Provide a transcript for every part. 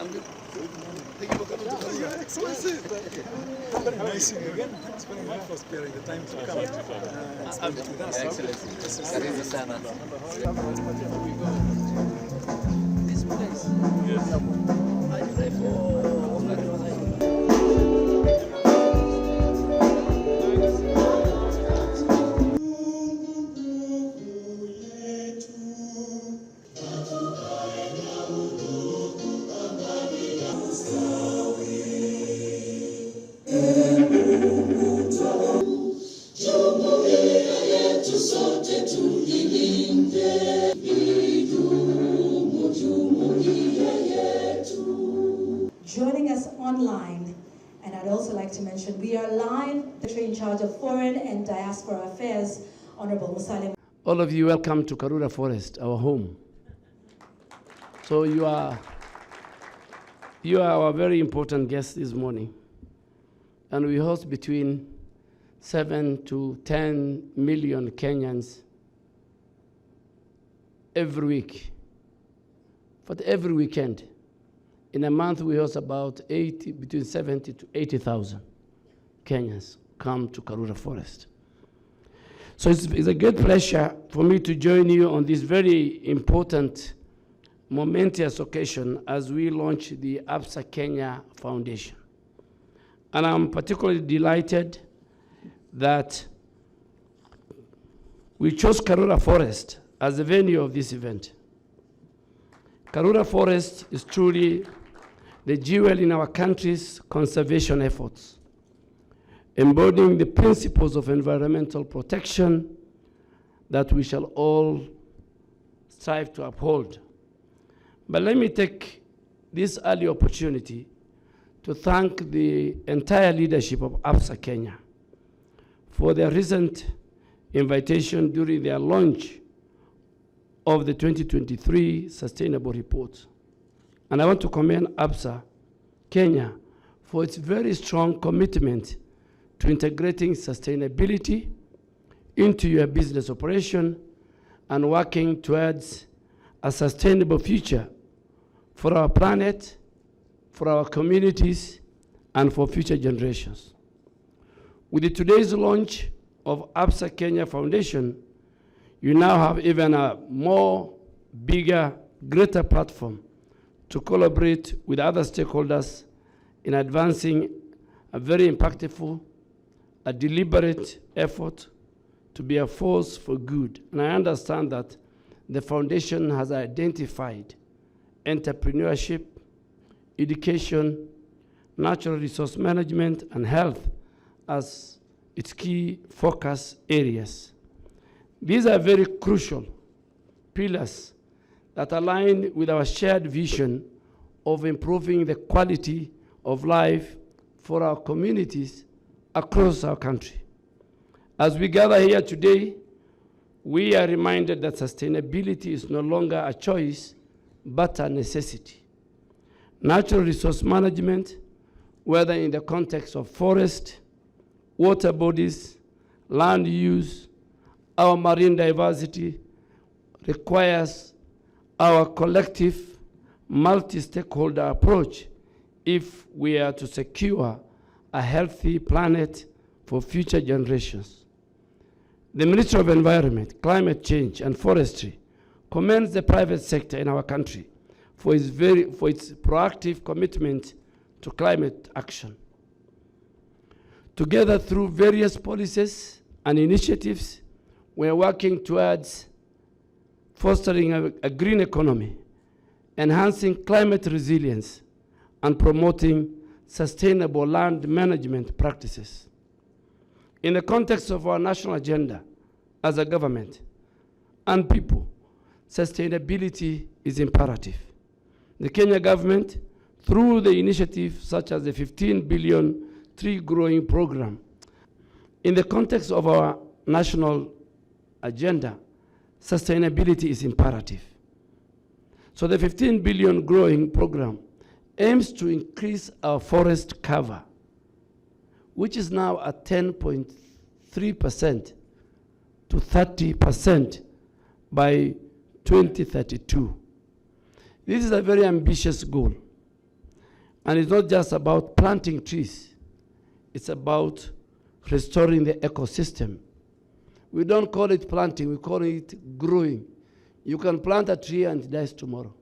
I'm good. Thank you for coming to Karura. Excellent. Very nice seeing you again. Thanks very much for sparing the time to come. Excellent. Karibu sana. This place. Yes. I pray for joining us online. And I'd also like to mention we are live, the Secretary in charge of Foreign and Diaspora Affairs, Honorable Musalim. All of you, welcome to Karura Forest, our home. So you are our very important guest this morning. And we host between 7 to 10 million Kenyans every week, but every weekend. In a month, we host about between 70 to 80,000 Kenyans come to Karura Forest. So it's a great pleasure for me to join you on this very important, momentous occasion as we launch the Absa Kenya Foundation. And I'm particularly delighted that we chose Karura Forest as the venue of this event. Karura Forest is truly the jewel in our country's conservation efforts, embodying the principles of environmental protection that we shall all strive to uphold. But let me take this early opportunity to thank the entire leadership of Absa Kenya for their recent invitation during their launch of the 2023 Sustainable Report. And I want to commend Absa Kenya for its very strong commitment to integrating sustainability into your business operation and working towards a sustainable future for our planet, for our communities, and for future generations. With today's launch of Absa Kenya Foundation, you now have even a more bigger, greater platform to collaborate with other stakeholders in advancing a very impactful, a deliberate effort to be a force for good. And I understand that the foundation has identified entrepreneurship, education, natural resource management, and health as its key focus areas. These are very crucial pillars that align with our shared vision of improving the quality of life for our communities across our country. As we gather here today, we are reminded that sustainability is no longer a choice, but a necessity. Natural resource management, whether in the context of forest, water bodies, land use, our marine diversity, requires our collective multi-stakeholder approach if we are to secure a healthy planet for future generations. The Ministry of Environment, Climate Change, and Forestry commends the private sector in our country for its proactive commitment to climate action. Together, through various policies and initiatives, we are working towards fostering a green economy, enhancing climate resilience, and promoting sustainable land management practices. In the context of our national agenda as a government and people, sustainability is imperative. The Kenya government, through the initiative such as the 15 billion tree growing program, in the context of our national agenda, sustainability is imperative. So the 15 billion growing program aims to increase our forest cover, which is now at 10.3% to 30% by 2032. This is a very ambitious goal, And it's not just about planting trees. It's about restoring the ecosystem. We don't call it planting, we call it growing. You can plant a tree and it dies tomorrow.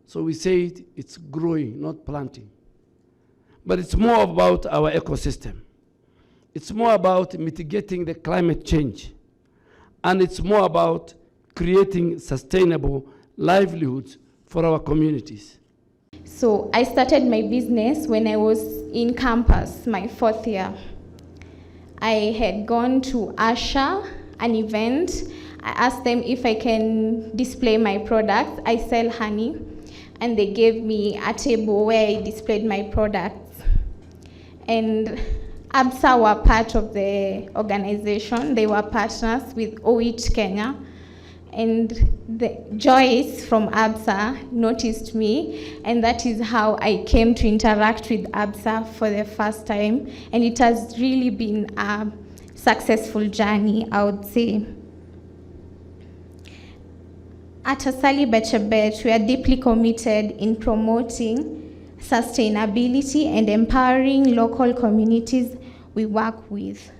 So we say it's growing, not planting. But it's more about our ecosystem. It's more about mitigating the climate change. And it's more about creating sustainable livelihoods for our communities. So I started my business when I was in campus, my 4th year. I had gone to Absa, an event. I asked them if I can display my products. I sell honey, and they gave me a table where I displayed my products. And Absa were part of the organization. They were partners with OIT Kenya. And Joyce from Absa noticed me, and that is how I came to interact with Absa for the first time. And it has really been a successful journey, I would say. At Asali Bechebet, we are deeply committed in promoting sustainability and empowering local communities we work with.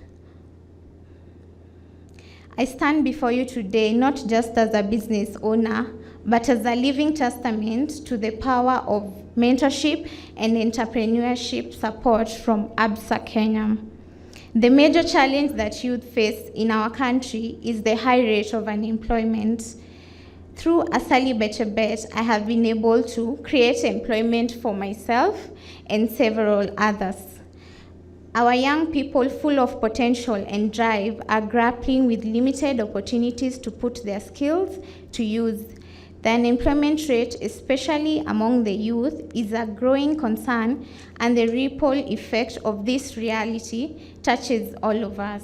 I stand before you today not just as a business owner, but as a living testament to the power of mentorship and entrepreneurship support from Absa Kenya. The major challenge that youth face in our country is the high rate of unemployment. Through Asali Bechebet, I have been able to create employment for myself and several others. Our young people, full of potential and drive, are grappling with limited opportunities to put their skills to use. The unemployment rate, especially among the youth, is a growing concern, and the ripple effect of this reality touches all of us.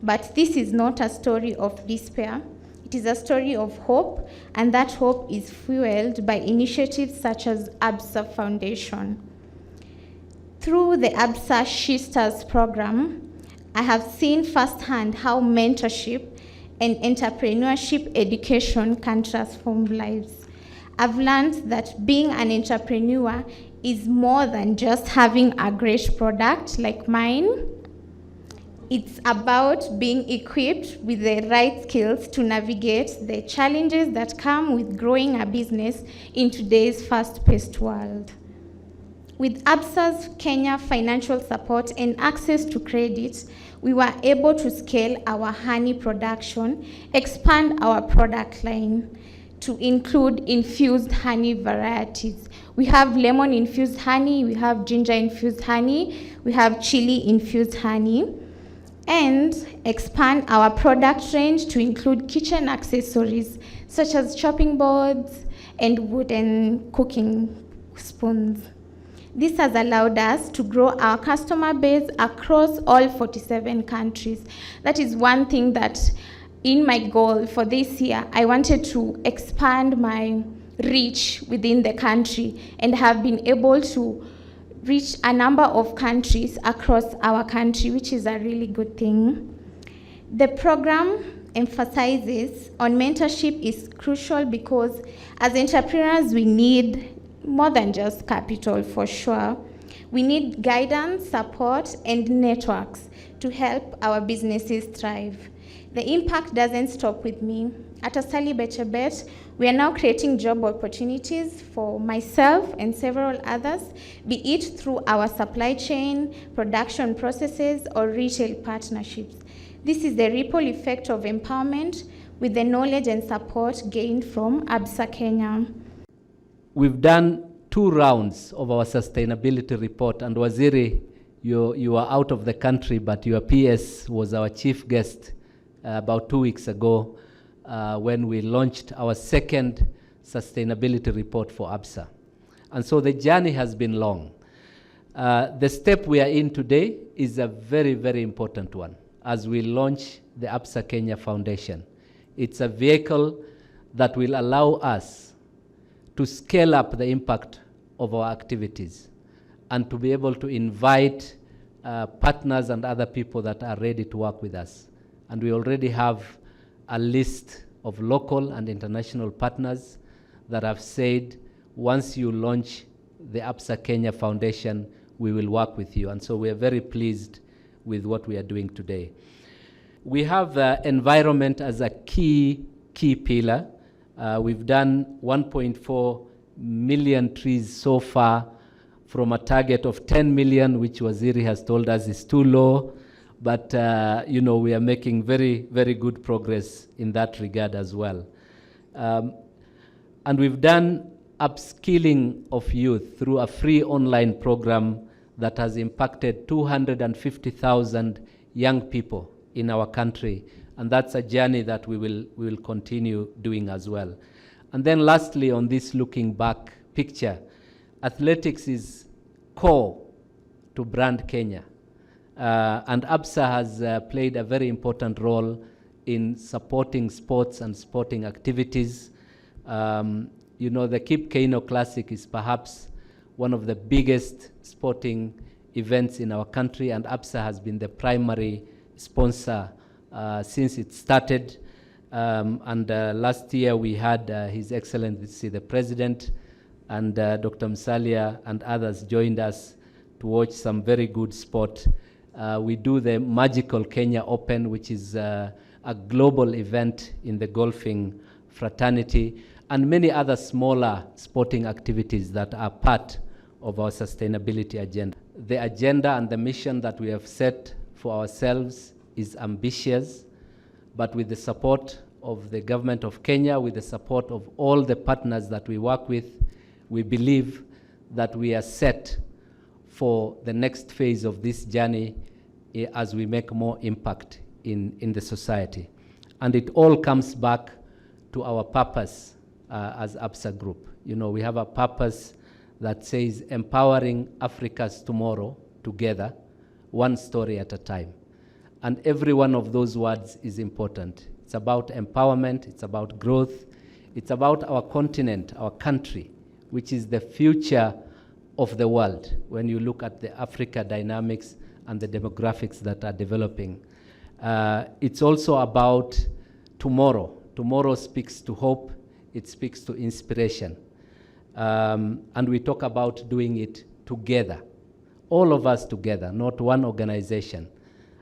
But this is not a story of despair. It is a story of hope, and that hope is fueled by initiatives such as Absa Foundation. Through the Absa She-Stars program, I have seen firsthand how mentorship and entrepreneurship education can transform lives. I've learned that being an entrepreneur is more than just having a great product like mine. It's about being equipped with the right skills to navigate the challenges that come with growing a business in today's fast-paced world. With Absa's Kenya financial support and access to credit, we were able to scale our honey production, expand our product line to include infused honey varieties. We have lemon-infused honey, we have ginger-infused honey, we have chili-infused honey, and expand our product range to include kitchen accessories such as chopping boards and wooden cooking spoons. This has allowed us to grow our customer base across all 47 countries. That is one thing that in my goal for this year, I wanted to expand my reach within the country and have been able to reach a number of countries across our country, which is a really good thing. The program emphasizes on mentorship is crucial because as entrepreneurs, we need more than just capital, for sure. We need guidance, support, and networks to help our businesses thrive. The impact doesn't stop with me. At Asali Bechebet, we are now creating job opportunities for myself and several others, be it through our supply chain, production processes, or retail partnerships. This is the ripple effect of empowerment with the knowledge and support gained from Absa Kenya. We've done 2 rounds of our sustainability report, and Waziri, you are out of the country, but your PS was our chief guest about 2 weeks ago when we launched our 2nd sustainability report for Absa. And so the journey has been long. The step we are in today is a very, very important one as we launch the Absa Kenya Foundation. It's a vehicle that will allow us to scale up the impact of our activities and to be able to invite partners and other people that are ready to work with us. And we already have a list of local and international partners that have said, once you launch the Absa Kenya Foundation, we will work with you. And so we are very pleased with what we are doing today. We have environment as a key pillar. We've done 1.4 million trees so far from a target of 10 million, which Waziri has told us is too low. But, we are making very, very good progress in that regard as well. And we've done upskilling of youth through a free online program that has impacted 250,000 young people in our country. And that's a journey that we will continue doing as well. And then lastly, on this looking back picture, athletics is core to brand Kenya. And Absa has played a very important role in supporting sports and sporting activities. The Kip Keino Classic is perhaps one of the biggest sporting events in our country, and Absa has been the primary sponsor since it started. Last year we had His Excellency the President and Dr. Musalia and others joined us to watch some very good sport. We do the Magical Kenya Open, which is a global event in the golfing fraternity, and many other smaller sporting activities that are part of our sustainability agenda. The agenda and the mission that we have set for ourselves is ambitious, but with the support of the government of Kenya, with the support of all the partners that we work with, we believe that we are set for the next phase of this journey as we make more impact in the society. And it all comes back to our purpose as Absa Group. We have a purpose that says empowering Africa's tomorrow together, one story at a time. And every one of those words is important. It's about empowerment, it's about growth, it's about our continent, our country, which is the future of the world when you look at the Africa dynamics and the demographics that are developing. It's also about tomorrow. Tomorrow speaks to hope, it speaks to inspiration. And we talk about doing it together, all of us together, not one organization.